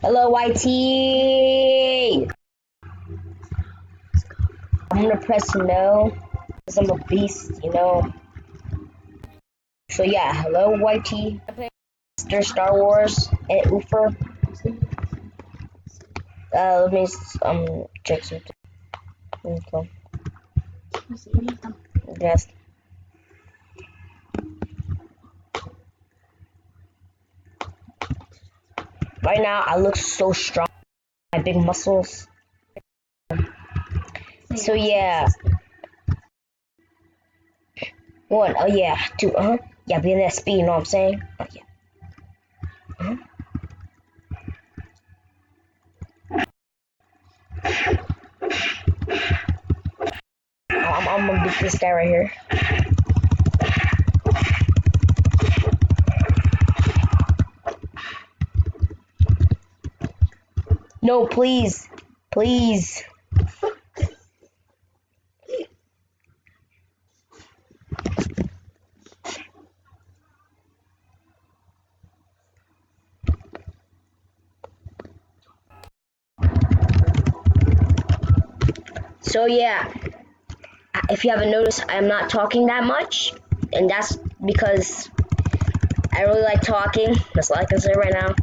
Hello, YT. I'm gonna press no because I'm a beast, you know. So yeah, hello, YT. Mr. Star Wars and Oofer. Let me check something. Okay. Yes. Right now, I look so strong. My big muscles. So yeah. One. Oh yeah. Two. Yeah, being that speed. You know what I'm saying? Oh yeah. I'm gonna beat this guy right here. No, please, please. So yeah, if you haven't noticed, I'm not talking that much, and that's because I really like talking. That's all I can say right now.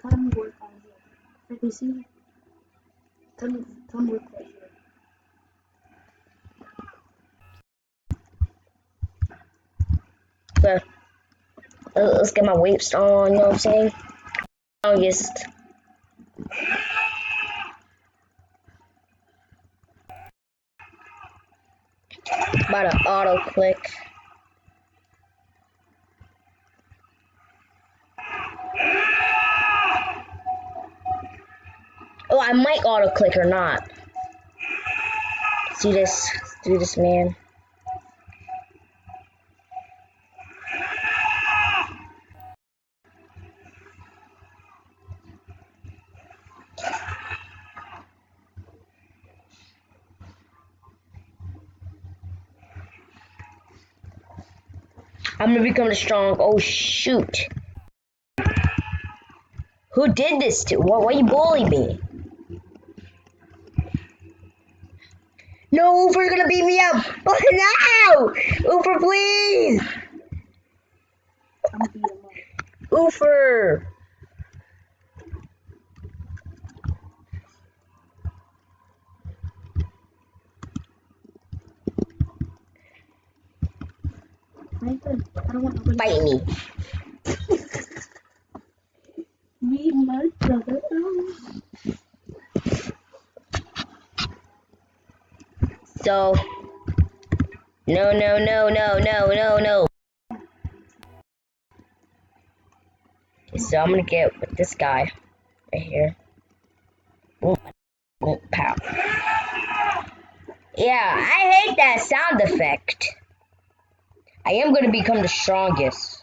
Tell me work on here. Let me see. Tell me work right here. So let's get my weights on. You know what I'm saying? Longest. About to auto click. Oh, I might auto click or not. See this? Do this, man. I'm gonna become strong. Oh shoot! Who did this to? Why you bully me? No, Ufer's gonna beat me up! Oh no! Ufer, please! I'm gonna beat him up. Ufer! I don't want to Fight me. Me, my brother. So, no. So I'm gonna get with this guy right here. Boom, boom, pow. Yeah, I hate that sound effect. I am gonna become the strongest.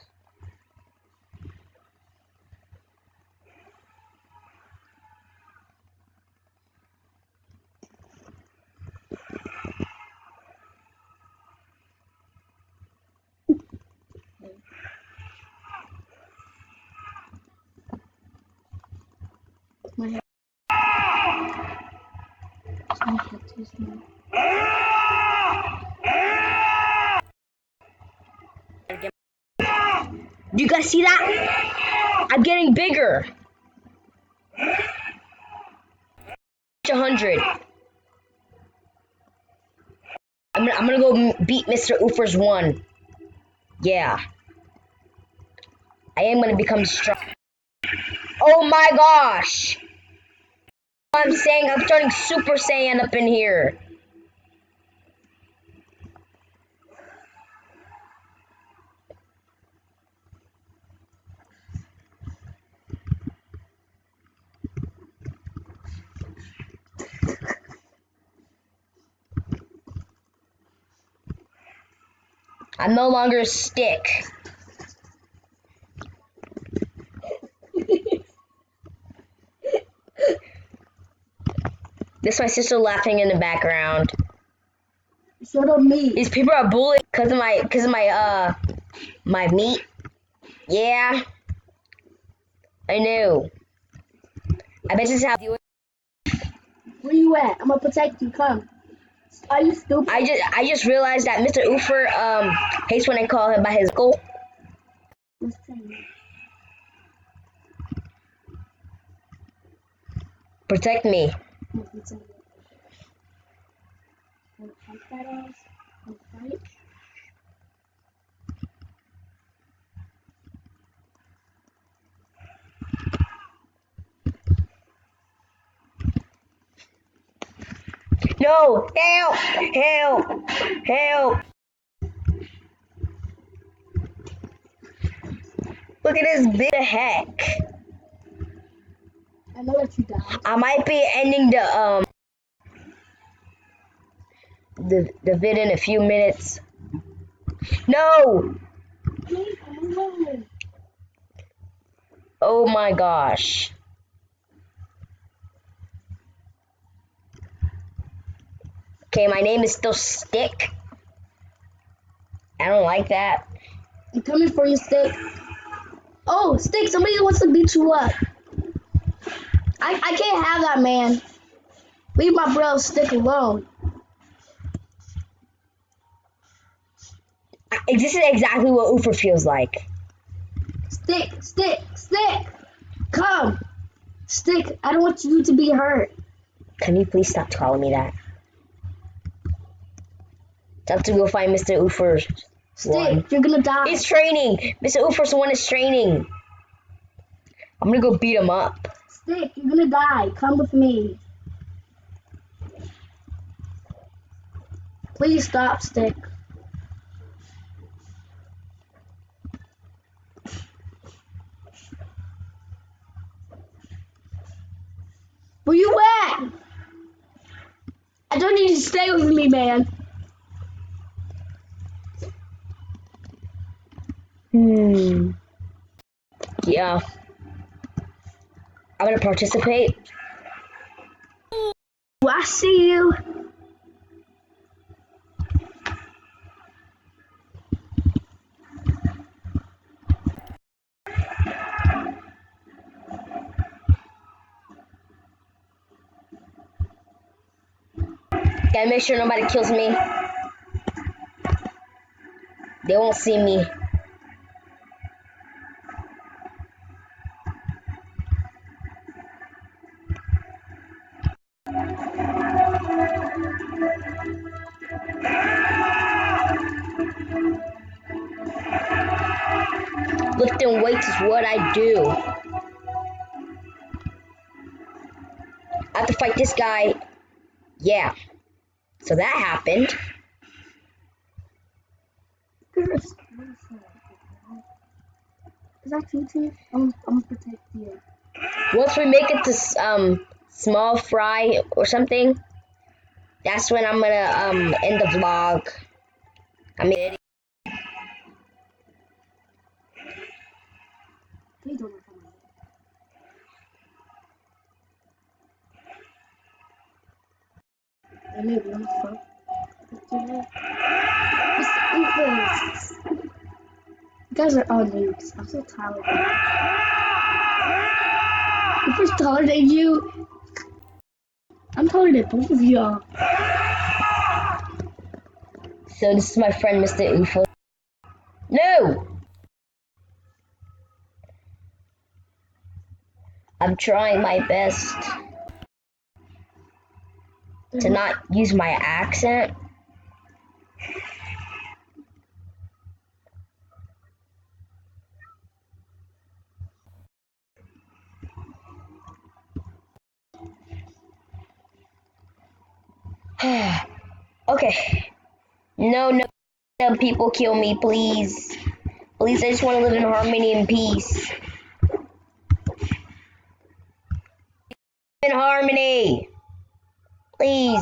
My head. My head too small. Do you guys see that? I'm getting bigger. 100. I'm gonna go beat Mr. Ufer's 1. Yeah. I am gonna become strong. Oh my gosh! I'm saying I'm starting Super Saiyan up in here. I'm no longer a stick. This is my sister laughing in the background. Shut up, me. These people are bullying because of my my meat. Yeah. I knew. I bet this is how you. Where you at? I'm gonna protect you. Come. Are you stupid? I just realized that Mr. Ufer hates when I call him by his goal. Listen. Protect me. I'm gonna beat somebody up. I'm gonna punch that ass. I'm gonna fight. No! Help! Help! Help! Look at this big heck. I know that you died. I might be ending the vid in a few minutes. No! Please, I'm alone. Oh my gosh. Okay, my name is still Stick. I don't like that. I'm coming for you, Stick. Oh, Stick, somebody wants to beat you up. I can't have that, man. Leave my bro Stick alone. This is exactly what Ufer feels like. Stick, Stick, Stick. Come. Stick, I don't want you to be hurt. Can you please stop calling me that? Time to go find Mr. Ufer's one. Stick, you're gonna die. He's training! Mr. Ufer's one is training. I'm gonna go beat him up. Stick, you're gonna die. Come with me. Please stop, Stick. Where you at? I don't need you to stay with me, man. Yeah. I'm gonna participate. I see you. Gotta make sure nobody kills me. They won't see me. Lifting weights is what I do. I have to fight this guy. Yeah. So that happened. Is that you, Chief? I'm gonna protect you. Once we make it to small fry or something, that's when I'm gonna end the vlog. I mean, Please don't look at my head. Maybe I'm fuck. You guys are all noobs. I'm so taller than you. I'm first taller than you. I'm taller than both of y'all. so this is my friend Mr. Ufo. No! I'm trying my best to not use my accent. Okay. No, no, no, people kill me, please. Please, I just want to live in harmony and peace. In harmony. Please.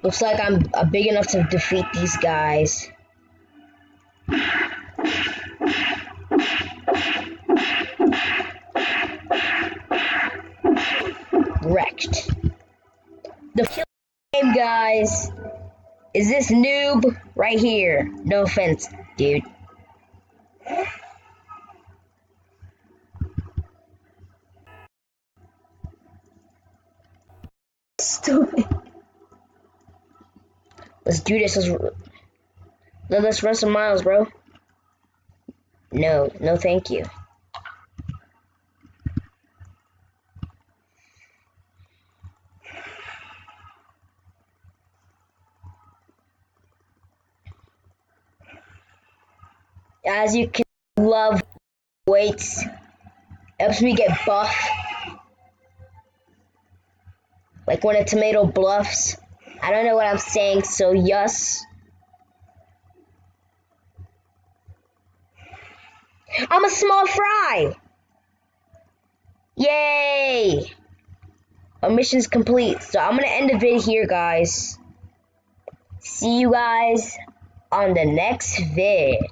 Looks like I'm big enough to defeat these guys. Wrecked. The kill game, guys, is this noob right here. No offense, dude. Stupid. Let's do this. Let's run some miles, bro. No, thank you. As you can love weights, helps me get buff. Like when a tomato bluffs. I don't know what I'm saying, so yes. I'm a small fry! Yay! Our mission's complete, so I'm gonna end the video here, guys. See you guys on the next vid.